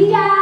Iya.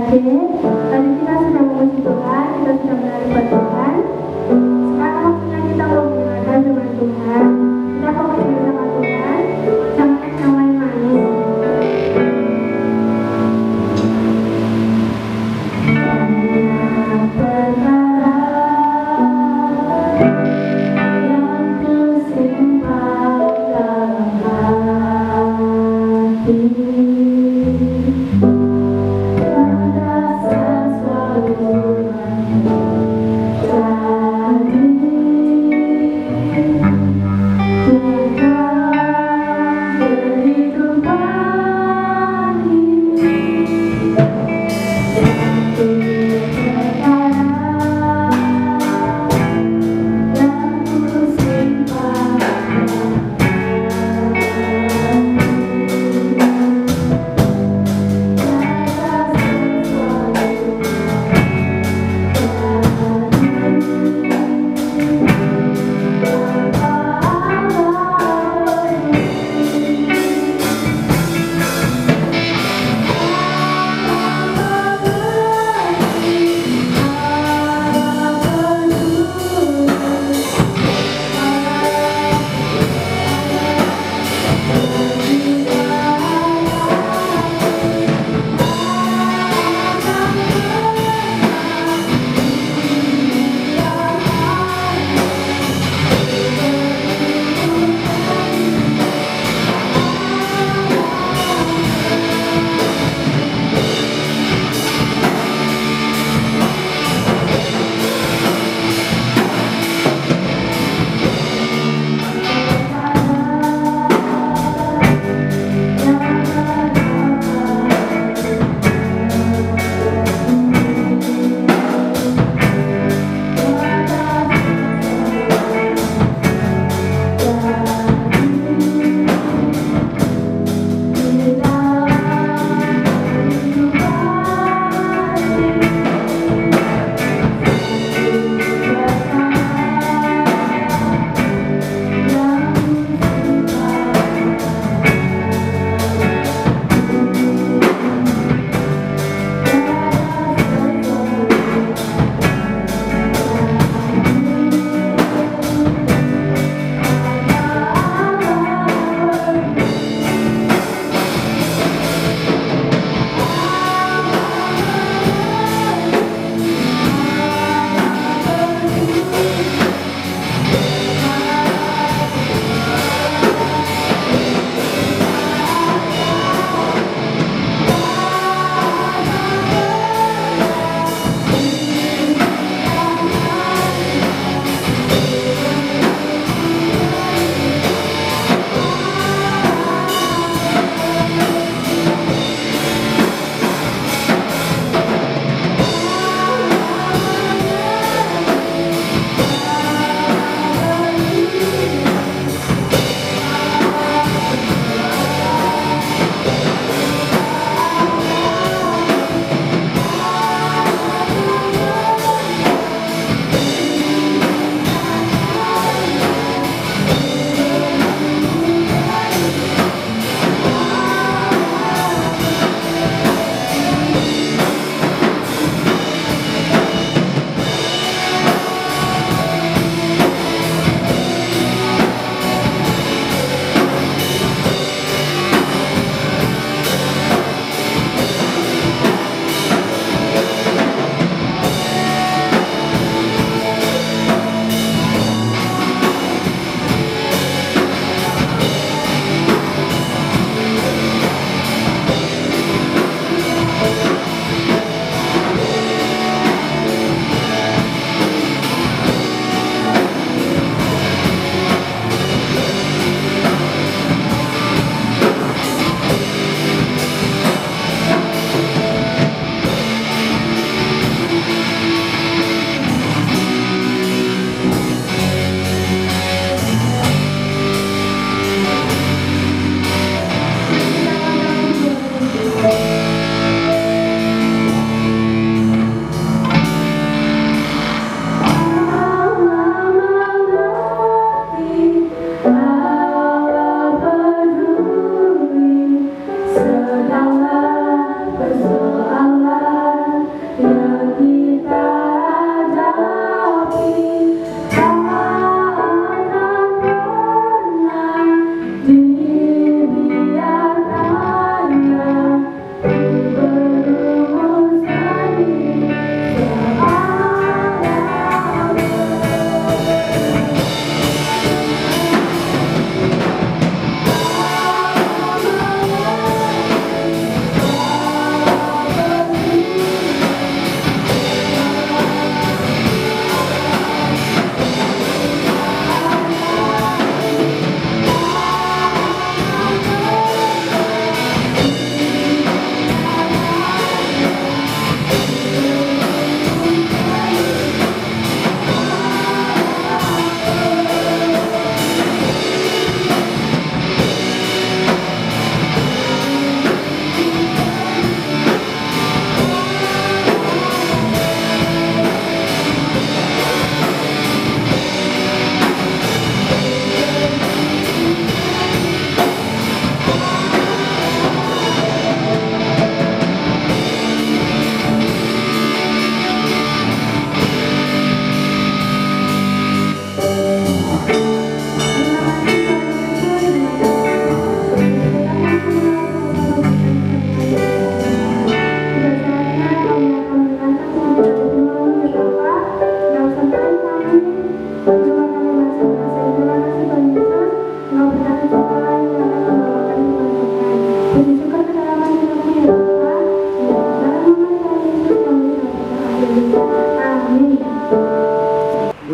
Jadi, tadi kita sudah memuji Tuhan, kita sudah menari buat Tuhan. Sekarang waktunya kita mau mendengarkan firman Tuhan. Kita fokus bersama Tuhan, jangan yang manis-manis. Banyak perkara yang kusimpan dalam hati. Rasa selalu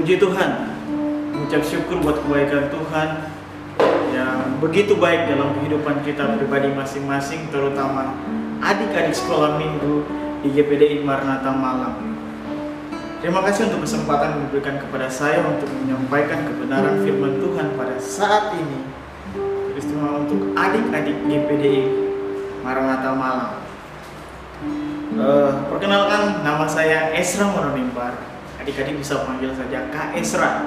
Puji Tuhan, mengucap syukur buat kebaikan Tuhan yang begitu baik dalam kehidupan kita pribadi masing-masing, terutama adik-adik sekolah minggu di GPDI Maranatha Malang. Terima kasih untuk kesempatan yang diberikan kepada saya untuk menyampaikan kebenaran firman Tuhan pada saat ini, terutama untuk adik-adik GPDI Maranatha Malang. Perkenalkan, nama saya Esra Mononimbar. Adik-adik bisa panggil saja Kak Esra.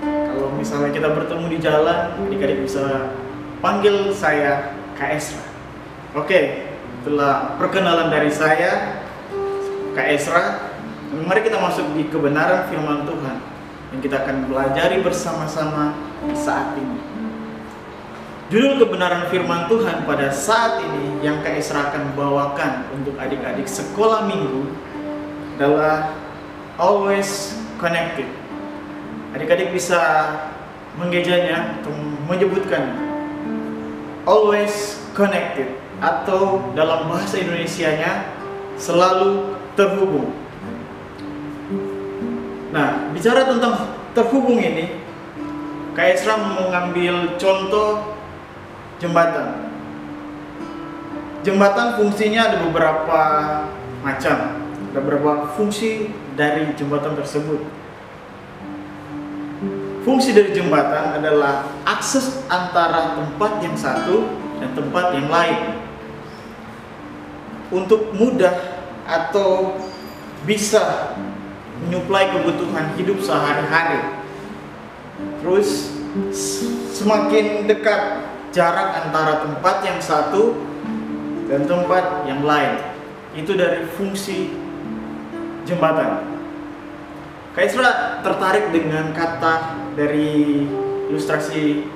Kalau misalnya kita bertemu di jalan, adik-adik bisa panggil saya Kak Esra. Oke, setelah perkenalan dari saya, Kak Esra, mari kita masuk di kebenaran firman Tuhan yang kita akan pelajari bersama-sama saat ini. Judul kebenaran firman Tuhan pada saat ini yang Kak Esra akan bawakan untuk adik-adik sekolah minggu adalah Always Connected. Adik-adik bisa menggejanya atau menyebutkan Always Connected, atau dalam bahasa Indonesianya selalu terhubung. Nah, bicara tentang terhubung ini, Kak Esra mengambil contoh jembatan. Jembatan fungsinya ada beberapa macam. Ada beberapa fungsi dari jembatan tersebut. Fungsi dari jembatan adalah akses antara tempat yang satu dan tempat yang lain, untuk mudah atau bisa menyuplai kebutuhan hidup sehari-hari. Terus semakin dekat jarak antara tempat yang satu dan tempat yang lain. Itu dari fungsi jembatan. Kak Esra tertarik dengan kata dari ilustrasi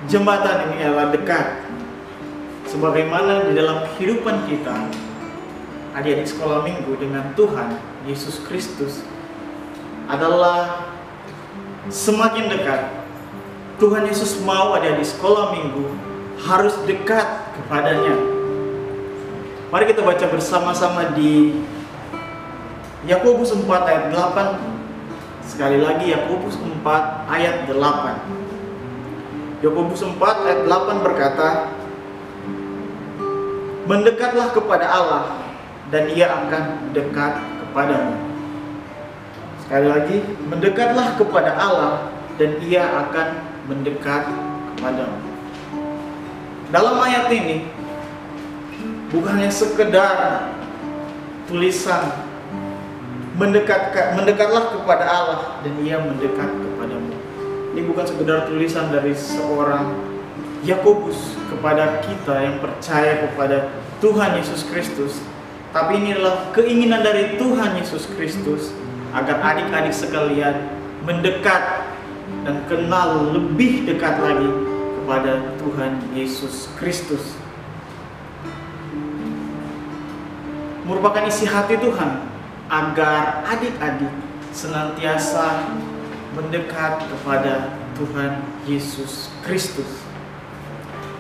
jembatan ini adalah dekat. Sebagaimana di dalam kehidupan kita, adik-adik sekolah minggu dengan Tuhan Yesus Kristus adalah semakin dekat. Tuhan Yesus mau adik-adik sekolah minggu harus dekat kepadanya. Mari kita baca bersama-sama di Yakobus 4 ayat 8. Sekali lagi, Yakobus 4 ayat 8. Yakobus 4 ayat 8 berkata, "Mendekatlah kepada Allah dan Ia akan dekat kepadamu." Sekali lagi, mendekatlah kepada Allah dan Ia akan mendekat kepadamu. Dalam ayat ini bukan hanya sekedar tulisan mendekatlah kepada Allah dan Ia mendekat kepadamu. Ini bukan sekedar tulisan dari seorang Yakobus kepada kita yang percaya kepada Tuhan Yesus Kristus, tapi ini adalah keinginan dari Tuhan Yesus Kristus agar adik-adik sekalian mendekat dan kenal lebih dekat lagi kepada Tuhan Yesus Kristus. Merupakan isi hati Tuhan agar adik-adik senantiasa mendekat kepada Tuhan Yesus Kristus.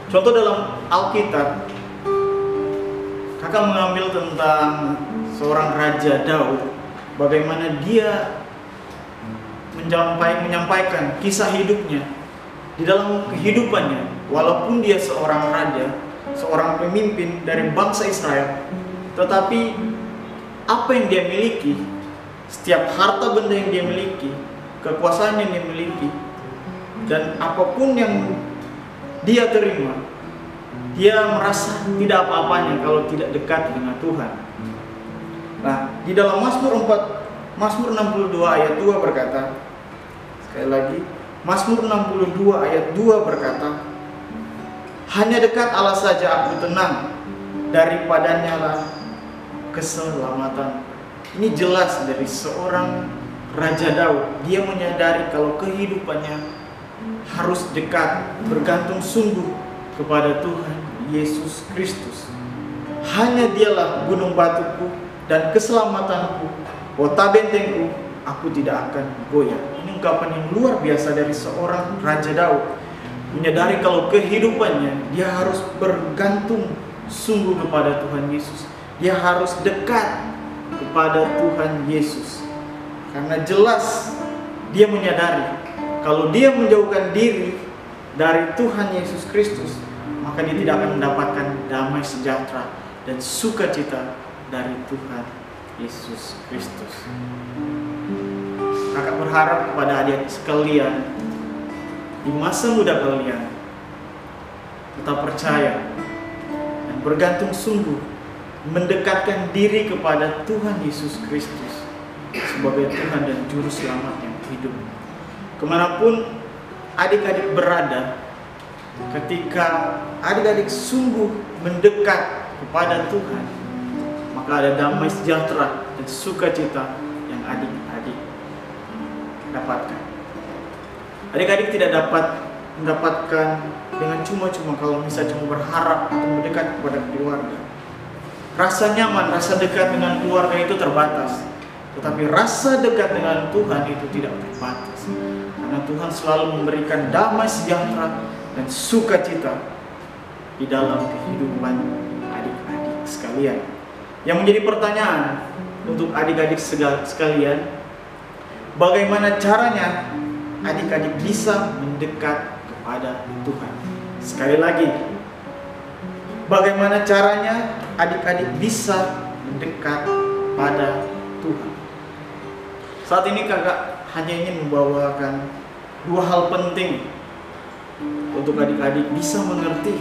Contoh dalam Alkitab, kakak mengambil tentang seorang Raja Daud, bagaimana dia menyampaikan kisah hidupnya di dalam kehidupannya. Walaupun dia seorang raja, seorang pemimpin dari bangsa Israel, tetapi apa yang dia miliki, setiap harta benda yang dia miliki, kekuasaan yang dia miliki, dan apapun yang dia terima, dia merasa tidak apa-apanya kalau tidak dekat dengan Tuhan. Nah, di dalam Mazmur 62 ayat 2 berkata, sekali lagi, Mazmur 62 ayat 2 berkata, "Hanya dekat Allah saja aku tenang, daripadanya lah keselamatan." Ini jelas dari seorang Raja Daud. Dia menyadari kalau kehidupannya harus dekat, bergantung sungguh kepada Tuhan Yesus Kristus. Hanya Dialah gunung batuku dan keselamatanku, kota bentengku, aku tidak akan goyah. Ini ungkapan yang luar biasa dari seorang Raja Daud. Menyadari kalau kehidupannya dia harus bergantung sungguh kepada Tuhan Yesus. Dia harus dekat kepada Tuhan Yesus. Karena jelas dia menyadari kalau dia menjauhkan diri dari Tuhan Yesus Kristus, maka dia tidak akan mendapatkan damai sejahtera dan sukacita dari Tuhan Yesus Kristus. Kakak berharap kepada adik-adik sekalian, di masa muda kalian tetap percaya dan bergantung sungguh, mendekatkan diri kepada Tuhan Yesus Kristus sebagai Tuhan dan Juru Selamat yang hidup. Kemanapun adik-adik berada, ketika adik-adik sungguh mendekat kepada Tuhan, maka ada damai sejahtera dan sukacita yang adik-adik dapatkan. Adik-adik tidak dapat mendapatkan dengan cuma-cuma kalau misalnya cuma berharap atau mendekat kepada keluarga. Rasa nyaman, rasa dekat dengan keluarga itu terbatas, tetapi rasa dekat dengan Tuhan itu tidak terbatas, karena Tuhan selalu memberikan damai sejahtera dan sukacita di dalam kehidupan adik-adik sekalian. Yang menjadi pertanyaan untuk adik-adik sekalian, bagaimana caranya adik-adik bisa mendekat kepada Tuhan? Sekali lagi, bagaimana caranya adik-adik bisa mendekat pada Tuhan? Saat ini kakak hanya ingin membawakan dua hal penting untuk adik-adik bisa mengerti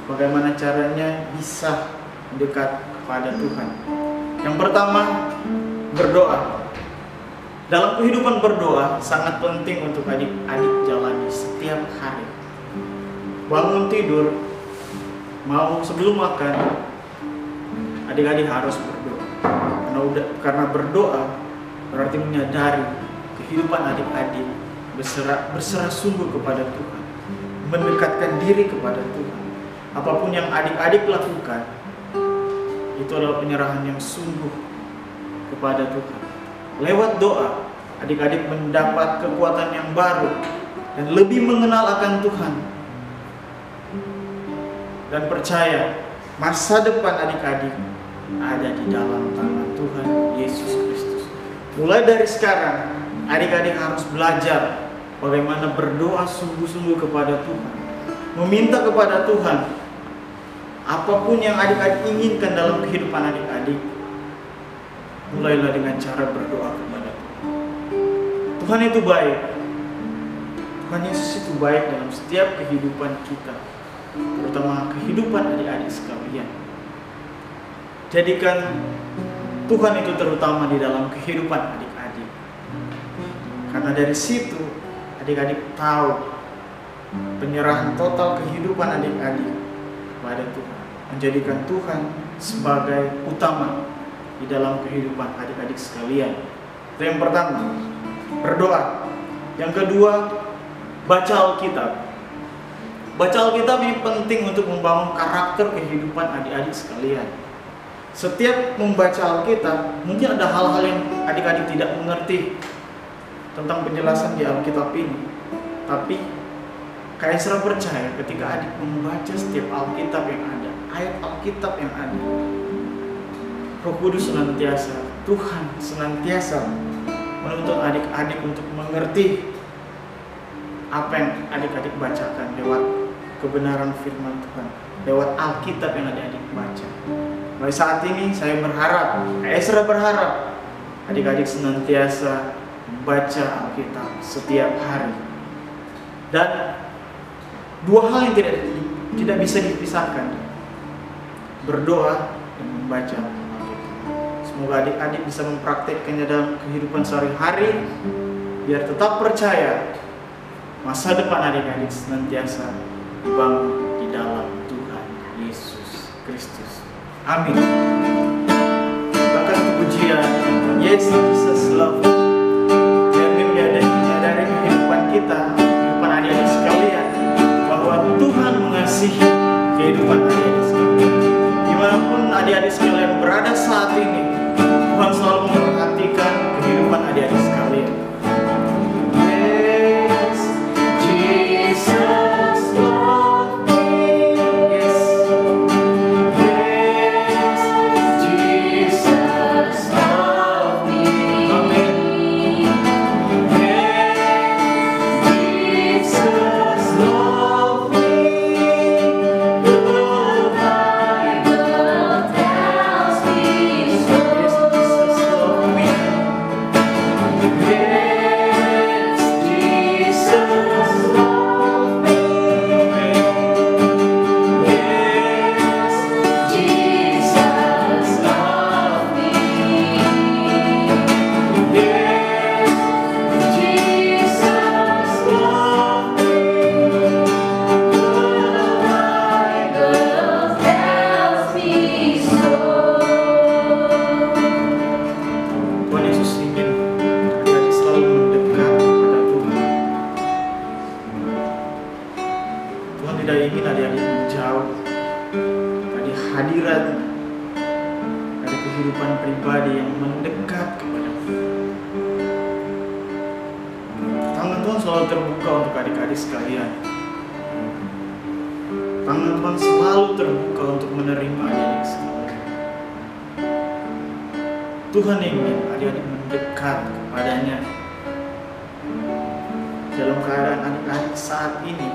bagaimana caranya bisa mendekat kepada Tuhan. Yang pertama, berdoa. Dalam kehidupan berdoa sangat penting untuk adik-adik jalani setiap hari. Bangun tidur, mau sebelum makan, adik-adik harus berdoa. Karena berdoa berarti menyadari kehidupan adik-adik berserah sungguh kepada Tuhan, mendekatkan diri kepada Tuhan. Apapun yang adik-adik lakukan, itu adalah penyerahan yang sungguh kepada Tuhan. Lewat doa, adik-adik mendapat kekuatan yang baru dan lebih mengenal akan Tuhan. Dan percaya masa depan adik-adik ada di dalam tangan Tuhan Yesus Kristus. Mulai dari sekarang, adik-adik harus belajar bagaimana berdoa sungguh-sungguh kepada Tuhan. Meminta kepada Tuhan apapun yang adik-adik inginkan dalam kehidupan adik-adik. Mulailah dengan cara berdoa kepada Tuhan. Tuhan itu baik. Tuhan Yesus itu baik dalam setiap kehidupan kita, terutama kehidupan adik-adik sekalian. Jadikan Tuhan itu terutama di dalam kehidupan adik-adik. Karena dari situ adik-adik tahu penyerahan total kehidupan adik-adik kepada Tuhan, menjadikan Tuhan sebagai utama di dalam kehidupan adik-adik sekalian. Itu yang pertama, berdoa. Yang kedua, baca Alkitab. Baca Alkitab ini penting untuk membangun karakter kehidupan adik-adik sekalian. Setiap membaca Alkitab, mungkin ada hal-hal yang adik-adik tidak mengerti tentang penjelasan di Alkitab ini. Tapi Kak Esra percaya ketika adik membaca setiap Alkitab yang ada, ayat Alkitab yang ada, Roh Kudus senantiasa, Tuhan senantiasa menuntut adik-adik untuk mengerti apa yang adik-adik bacakan lewat kebenaran firman Tuhan, lewat Alkitab yang adik-adik baca. Mulai saat ini saya berharap, Esra berharap adik-adik senantiasa membaca Alkitab setiap hari. Dan dua hal yang tidak bisa dipisahkan, berdoa dan membaca Alkitab. Semoga adik-adik bisa mempraktikkannya dalam kehidupan sehari-hari, biar tetap percaya masa depan adik-adik senantiasa dibangun di dalam Tuhan Yesus Kristus. Amin. Bahkan pujian Yes Jesus Love, biar menyadari kehidupan kita, kehidupan adik-adik sekalian, bahwa Tuhan mengasihi kehidupan adik-adik sekalian. Dimanapun adik-adik sekalian berada saat ini, Tuhan selalu memperhatikan kehidupan adik-adik sekalian. Yes, Jesus love me. Yes, yes, Jesus love me. yang mendekat kepadamu. Tangan Tuhan selalu terbuka untuk adik-adik sekalian. Tangan Tuhan selalu terbuka untuk menerima adik-adik sekalian. Tuhan ingin adik-adik mendekat kepadanya. Dalam keadaan adik-adik saat ini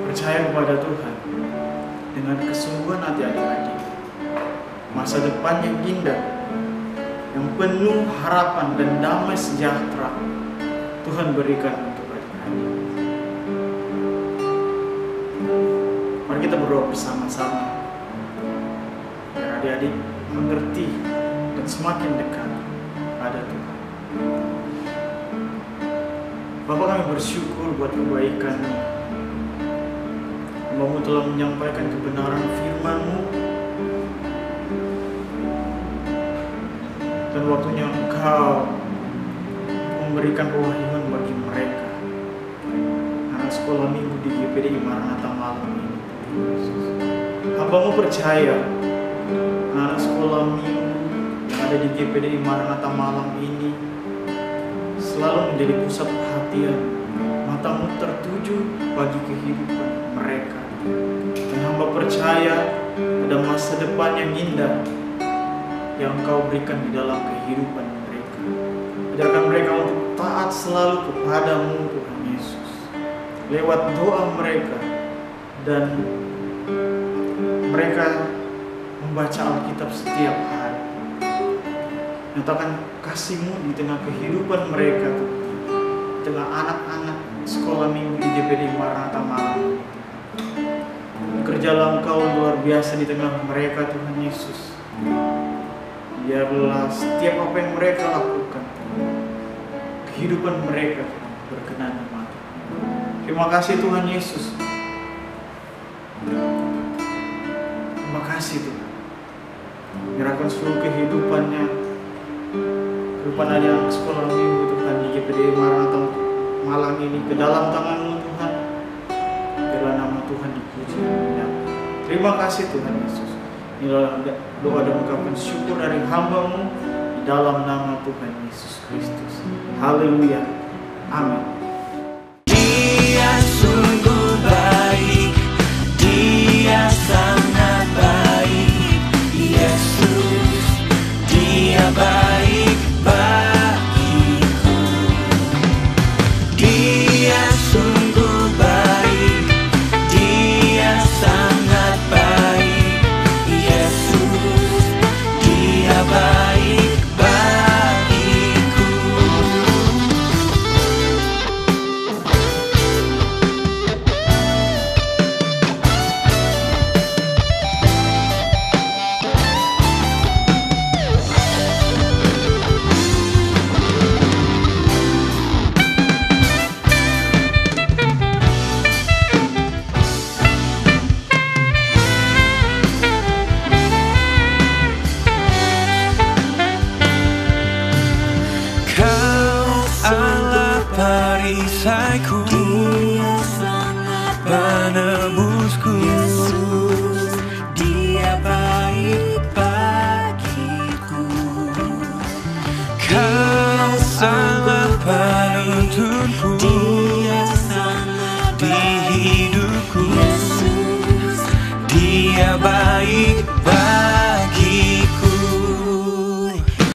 percaya kepada Tuhan dengan kesungguhan hati adik-adik, masa depan yang indah, yang penuh harapan dan damai sejahtera Tuhan berikan untuk adik-adik. Mari kita berdoa bersama-sama biar adik-adik mengerti dan semakin dekat pada Tuhan. Bapa, kami bersyukur buat kebaikan-Mu. Hamba-Mu telah menyampaikan kebenaran firman-Mu, dan waktunya Engkau memberikan pewahyuan bagi mereka, anak sekolah minggu di GPDI Maranatha Malang ini. Hamba-Mu percaya anak sekolah minggu yang ada di GPDI Maranatha Malang ini selalu menjadi pusat perhatian, mata-Mu tertuju bagi kehidupan mereka. Dan hamba percaya ada masa depan yang indah yang Engkau berikan di dalam kehidupan mereka. Ajarkan mereka untuk taat selalu kepada-Mu, Tuhan Yesus, lewat doa mereka, dan mereka membaca Alkitab setiap hari. Nyatakan kasih-Mu di tengah kehidupan mereka, di tengah anak-anak sekolah minggu di GPDI Maranatha Malang. Kerjalah Engkau luar biasa di tengah mereka, Tuhan Yesus. Biarlah setiap apa yang mereka lakukan, kehidupan mereka berkenan di mata. Terima kasih Tuhan Yesus. Terima kasih Tuhan. Menyerahkan seluruh kehidupannya, kehidupan anak sekolah minggu Tuhan di GPDI Maranatha Malang ini ke dalam tangan-Mu Tuhan. Biarlah nama Tuhan dipuji. Terima kasih Tuhan Yesus. Inilah doa dan ungkapan syukur dari hamba-Mu di dalam nama Tuhan Yesus Kristus. Haleluya. Amin. Dia sungguh baik, Dia sangat baik. Yesus, Dia baik bagiku. Dia sungguh baik, Dia sangat baik. Yesus, Dia baik bagiku. Perisaiku, penebusku, Dia baik bagiku. Kau Allah penuntunku di hidupku, Dia baik bagiku.